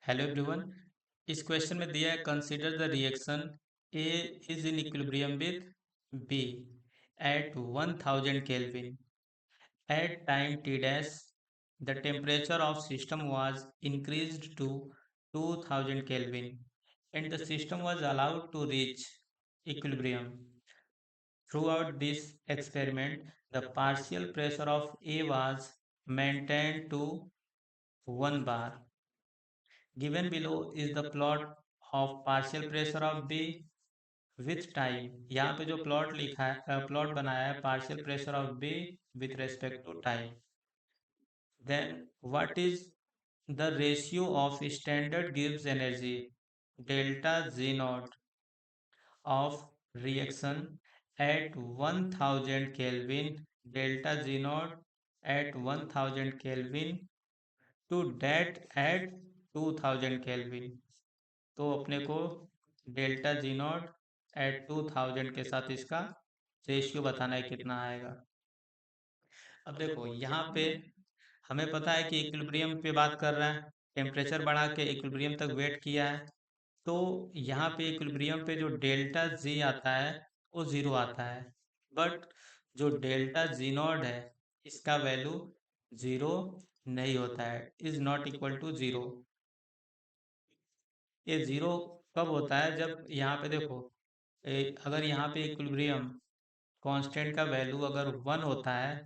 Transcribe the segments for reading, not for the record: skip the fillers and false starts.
Hello everyone. इस question में दिया है consider the reaction A is in equilibrium with B at 1000 kelvin at time T dash the temperature of system was increased to 2000 kelvin and the system was allowed to reach equilibrium throughout this experiment. The partial pressure of A was maintained to 1 bar. Given below is the plot of partial pressure of B with time. यहाँ पे जो plot लिखा है, plot बनाया है partial pressure of B with respect to time. Then what is the ratio of standard Gibbs energy delta G naught of reaction at 1000 kelvin delta G naught at 1000 kelvin to that at 2000 kelvin. तो अपने को delta G naught at 2000 के साथ इसका ratio बताना है कितना आएगा। अब देखो यहाँ पे हमें पता है कि इक्विलिब्रियम पे बात कर रहा है, टेम्परेचर बढ़ा के इक्विलिब्रियम तक वेट किया है। तो यहाँ पे इक्विलिब्रियम पे जो डेल्टा जी आता है वो ज़ीरो आता है, बट जो डेल्टा जी नॉट है इसका वैल्यू ज़ीरो नहीं होता है, is not equal to zero. ये ज़ीरो कब होता है? जब यहाँ पे देखो अगर यहाँ पे इक्विलिब्रियम कांस्टेंट का वैल्यू अगर वन होता है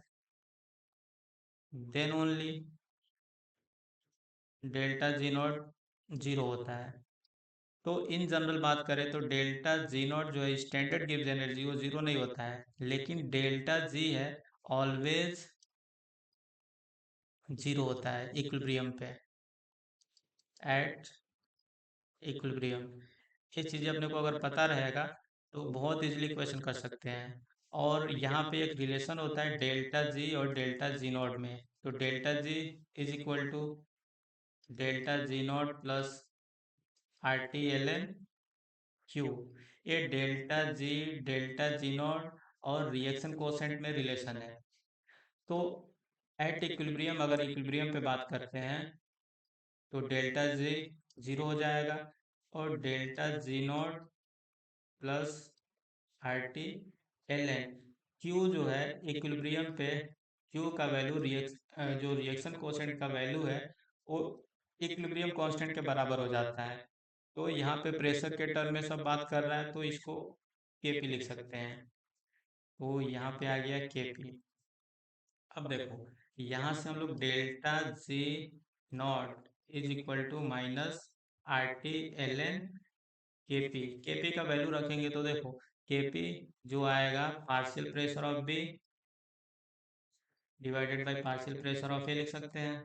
then only delta G naught zero होता है। तो इन जनरल बात करें तो डेल्टा जी नॉट जो है स्टैंडर्ड गिव्स एनर्जी वो जीरो नहीं होता है, लेकिन डेल्टा जी है ऑलवेज जीरो होता है इक्विलिब्रियम पे एट इक्विलिब्रियम। ये चीज़ें अपने को अगर पता रहेगा तो बहुत इजीली क्वेश्चन कर सकते हैं। और यहाँ पे एक रिलेशन होता है डेल्टा जी और डेल्टा जी नॉट में। तो delta G is equal to delta G naught plus R T L N Q. ये डेल्टा जी नॉट और रिएक्शन कोसेंट में रिलेशन है। तो एट इक्विलिब्रियम अगर इक्विलिब्रियम पे बात करते हैं तो डेल्टा जी जीरो हो जाएगा और delta G naught plus R T L N Q जो है इक्विलिब्रियम पे क्यू का वैल्यू जो रिएक्शन कोसेंट का वैल्यू है वो इक्विलिब्रियम कांस्टेंट के बराबर हो जाता है। तो यहाँ पे प्रेशर के टर्म में सब बात कर रहा है तो इसको के पी लिख सकते हैं। तो यहाँ पे आ गया के पी। अब देखो यहाँ से हम लोग delta G naught is equal to minus R T L N K P का वैल्यू रखेंगे तो देखो के पी जो आएगा partial pressure of B divided by partial pressure of A लिख सकते हैं।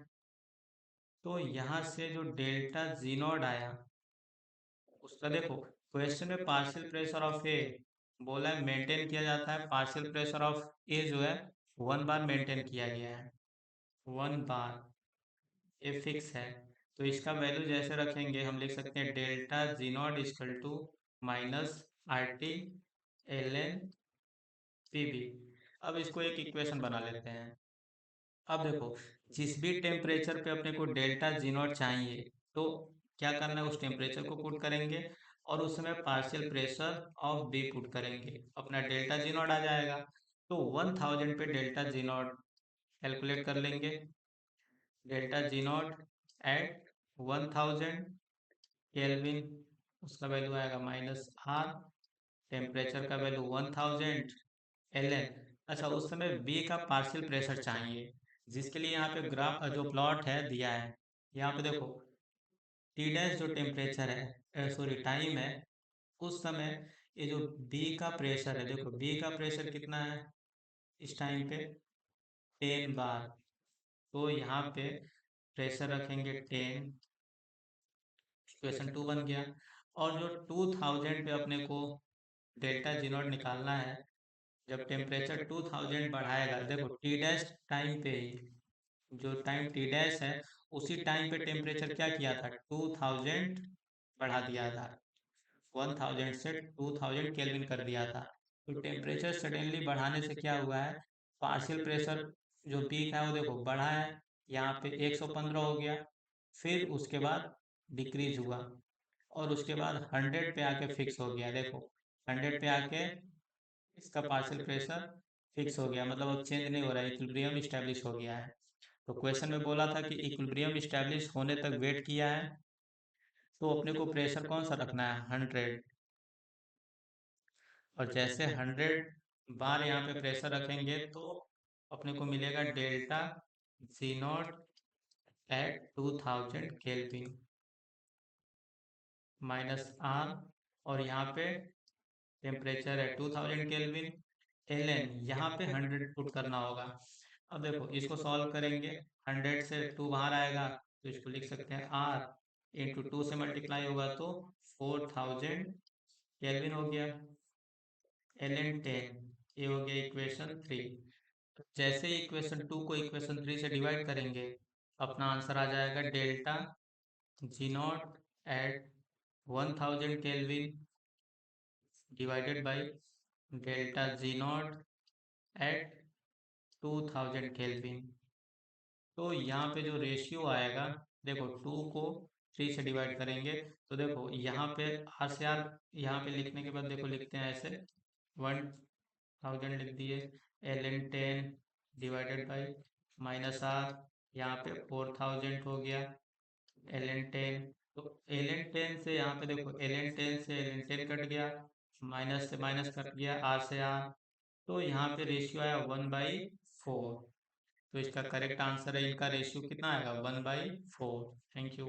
तो यहाँ से जो डेल्टा जी नॉट आया उसका देखो क्वेश्चन में पार्शियल प्रेशर ऑफ ए बोला है मेंटेन किया जाता है, पार्शियल प्रेशर ऑफ ए जो है 1 बार मेंटेन किया गया है, 1 बार ए फिक्स है। तो इसका वैल्यू जैसे रखेंगे हम लिख सकते हैं delta G naught equal to minus R T L N P B. अब इसको एक इक्वेशन बना लेते हैं। अब देखो जिस भी टेम्परेचर पे अपने को डेल्टा जी नॉट चाहिए तो क्या करना है, उस टेम्परेचर को पुट करेंगे और उस समय partial pressure of B put करेंगे, अपना डेल्टा जी नॉट आ जाएगा। तो 1000 पे डेल्टा जी नॉट कैलकुलेट कर लेंगे। Delta G naught at 1000 kelvin उसका वैल्यू आएगा माइनस आर, टेम्परेचर का वैल्यू 1000 एल एन। अच्छा उस समय बी का पार्शियल प्रेशर चाहिए जिसके लिए यहाँ पे ग्राफ जो प्लॉट है दिया है। यहाँ पे देखो टी डैश जो टेम्परेचर है सॉरी टाइम है उस समय ये जो बी का प्रेशर है, देखो बी का प्रेशर कितना है इस टाइम पे 10 बार। तो यहाँ पे प्रेशर रखेंगे 10, इक्वेशन 2 बन गया। और जो 2000 पे अपने को डेल्टा जी नॉट निकालना है, जब टेम्परेचर 2000 बढ़ाएगा देखो टी डैश टाइम पे ही जो टाइम टी डैश है उसी टाइम पे टेम्परेचर क्या किया था 2000 बढ़ा दिया था, 1000 से 2000 केल्विन कर दिया था। तो टेम्परेचर सडनली बढ़ाने से क्या हुआ है, पार्शियल प्रेशर जो पीक है वो देखो बढ़ा है, यहाँ पे 115 हो गया। फिर उसके बाद डिक्रीज हुआ और उसके बाद 100 पे आके फिक्स हो गया। देखो 100 पे आके इसका पार्शियल प्रेशर फिक्स हो गया, मतलब अब चेंज नहीं हो रहा है, इक्विलिब्रियम स्टैब्लिश हो गया है। तो क्वेश्चन में बोला था कि इक्विलिब्रियम स्टैब्लिश होने तक वेट किया है, तो अपने को प्रेशर कौन सा रखना है, 100। और जैसे 100 बार यहाँ पे प्रेशर रखेंगे तो अपने को मिलेगा delta G naught at 2000 kelvin minus R, और यहाँ पे टेम्परेचर है 2000 केल्विन। एल एन यहाँ पे 100 पुट करना होगा। अब देखो इसको सॉल्व करेंगे, 100 से 2 बाहर आएगा तो इसको लिख सकते हैं आर इंटू 2 से मल्टीप्लाई होगा तो 4000 केल्विन हो गया। एल एन 10, ये हो गया इक्वेशन 3। जैसे ही इक्वेशन 2 को इक्वेशन 3 से डिवाइड करेंगे, अपना आंसर आ जाएगा delta G naught at 1000 kelvin divided by delta G naught at 2000 kelvin. तो यहाँ पे जो रेशियो आएगा, देखो 2 को 3 से डिवाइड करेंगे तो देखो यहाँ पे आर से आर यहाँ पे लिखने के बाद देखो लिखते हैं ऐसे 1000 लिख दिए, L N 10 divided by minus R, यहाँ पे 4000 हो गया एल एन 10। तो एल एन 10 से यहाँ पे देखो एल एन 10 से एल एन 10 कट गया, माइनस से माइनस कट गया, आर से आर, तो यहाँ पे रेशियो आया 1/4। तो इसका करेक्ट आंसर है, इनका रेशियो कितना आएगा, 1/4। Thank you.